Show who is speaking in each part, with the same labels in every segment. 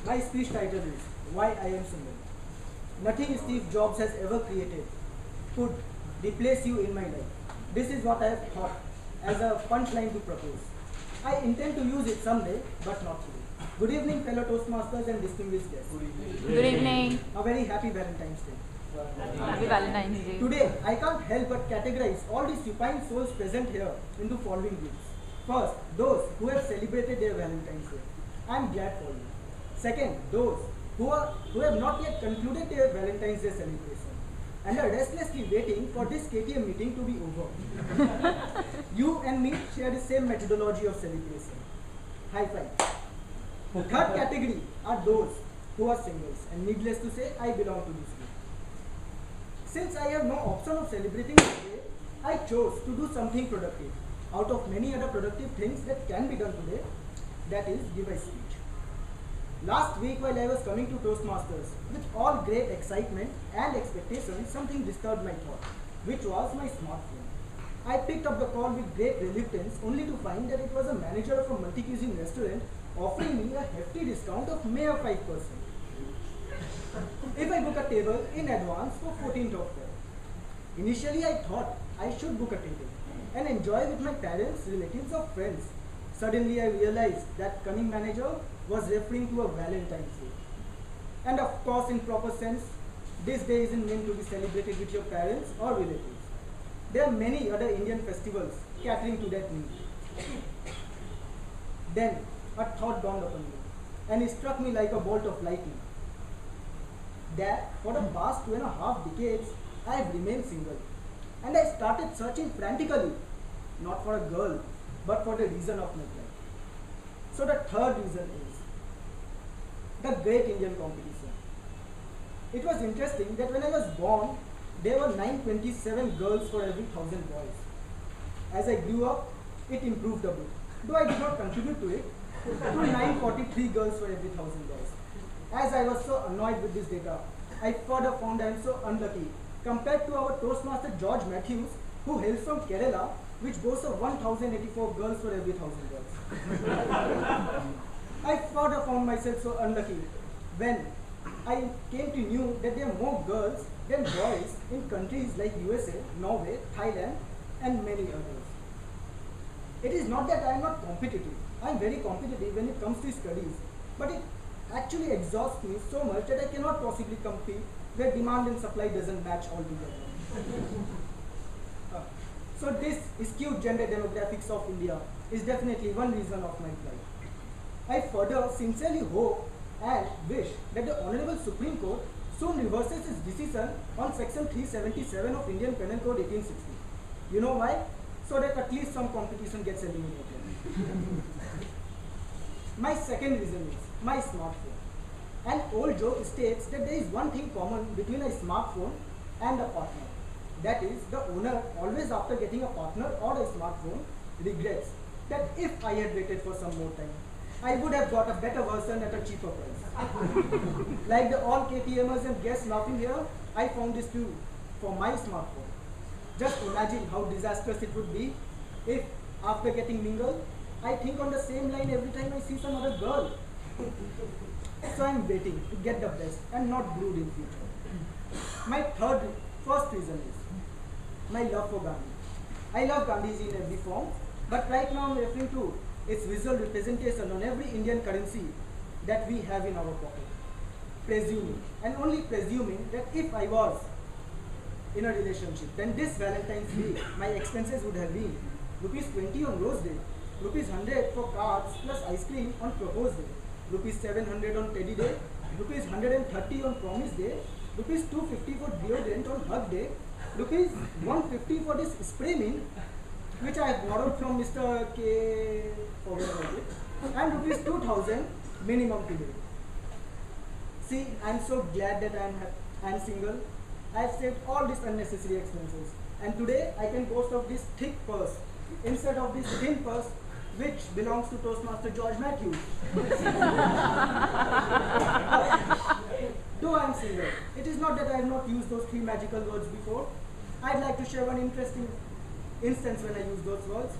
Speaker 1: My speech title is Why I Am Single. Nothing Steve Jobs has ever created could replace you in my life. This is what I have thought as a punchline to propose. I intend to use it someday, but not today. Good evening, fellow Toastmasters and distinguished guests.
Speaker 2: Good evening.
Speaker 1: A very happy Valentine's Day.
Speaker 2: Happy Valentine's Day.
Speaker 1: Today, I can't help but categorize all the supine souls present here into following groups. First, those who have celebrated their Valentine's Day. I am glad for you. Second, those who have not yet concluded their Valentine's Day celebration and are restlessly waiting for this KTM meeting to be over. You and me share the same methodology of celebration. High five. Third category are those who are singles, and needless to say, I belong to this group. Since I have no option of celebrating this day, I chose to do something productive out of many other productive things that can be done today, that is, give a speech. Last week, while I was coming to Toastmasters, with all great excitement and expectation, something disturbed my thought, which was my smartphone. I picked up the call with great reluctance, only to find that it was a manager of a multi-cuisine restaurant offering me a hefty discount of mere 5% if I book a table in advance for 14th of Feb. Initially, I thought I should book a table and enjoy with my parents, relatives, or friends. Suddenly, I realized that cunning manager was referring to a Valentine's Day. And of course, in proper sense, this day isn't meant to be celebrated with your parents or relatives. There are many other Indian festivals catering to that need. Then, a thought dawned upon me, and it struck me like a bolt of lightning, that for the past 2.5 decades, I have remained single. And I started searching frantically, not for a girl, but for the reason of my life. So the third reason is the great Indian competition. It was interesting that when I was born, there were 927 girls for every 1,000 boys. As I grew up, it improved a bit, though I did not contribute to it, to 943 girls for every 1,000 boys. As I was so annoyed with this data, I further found I am so unlucky compared to our Toastmaster George Matthews, who hails from Kerala, which boasts of 1,084 girls for every 1,000 girls. I further found myself so unlucky when I came to know that there are more girls than boys in countries like USA, Norway, Thailand, and many others. It is not that I am not competitive. I am very competitive when it comes to studies, but it actually exhausts me so much that I cannot possibly compete where demand and supply doesn't match altogether. So this skewed gender demographics of India is definitely one reason of my plight. I further sincerely hope and wish that the Honorable Supreme Court soon reverses its decision on Section 377 of Indian Penal Code 1860. You know why? So that at least some competition gets eliminated. My second reason is my smartphone. An old joke states that there is one thing common between a smartphone and a partner. That is, the owner always after getting a partner or a smartphone regrets that if I had waited for some more time, I would have got a better version at a cheaper price. Like the all KTMers and guests laughing here, I found this too for my smartphone. Just imagine how disastrous it would be if after getting mingled, I think on the same line every time I see some other girl. So I am waiting to get the best and not brood in future. My first reason is my love for Gandhi. I love Gandhiji in every form, but right now I am referring to its visual representation on every Indian currency that we have in our pocket. Presuming, and only presuming, that if I was in a relationship, then this Valentine's Day, my expenses would have been ₹20 on Rose Day, ₹100 for cards plus ice cream on Propose Day, ₹700 on Teddy Day, ₹130 on Promise Day, ₹250 for deodorant on Hug Day, ₹150 for this spray mint, which I have borrowed from Mr. K. and ₹2,000 minimum today. See, I am so glad that I am single. I have saved all these unnecessary expenses, and today I can boast of this thick purse instead of this thin purse which belongs to Toastmaster George Matthews. Though I am single, it is not that I have not used those 3 magical words before. I'd like to share one interesting instance when I used those words.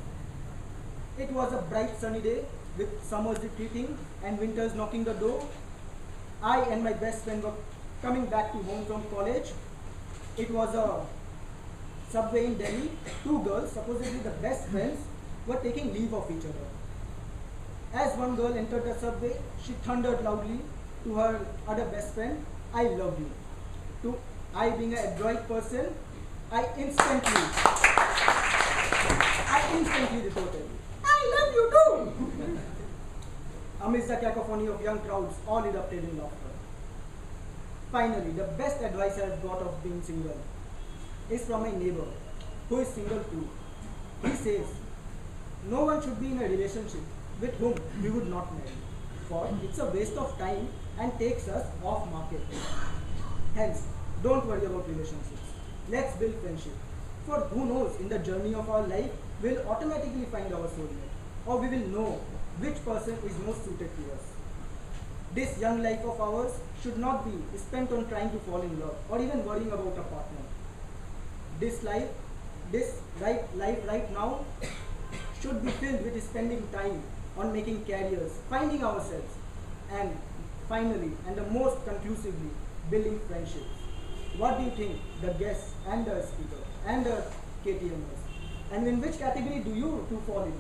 Speaker 1: It was a bright sunny day with summers retreating and winters knocking the door. I and my best friend were coming back to home from college. It was a subway in Delhi. Two girls, supposedly the best friends, were taking leave of each other. As one girl entered the subway, she thundered loudly to her other best friend, "I love you." To I being an adroit person, I instantly retorted, "I love you too." Amidst the cacophony of young crowds, all erupted in laughter. Finally, the best advice I have got of being single is from my neighbor, who is single too. He says, no one should be in a relationship with whom we would not marry, for it's a waste of time and takes us off market. Hence, don't worry about relationships. Let's build friendship. For who knows, in the journey of our life, we'll automatically find our soulmate, or we will know which person is most suited to us. This young life of ours should not be spent on trying to fall in love or even worrying about a partner. This life right now should be filled with spending time on making careers, finding ourselves, and finally, and the most conclusively, building friendships. What do you think, the guests and the speaker and the KTMers? And in which category do you two fall in?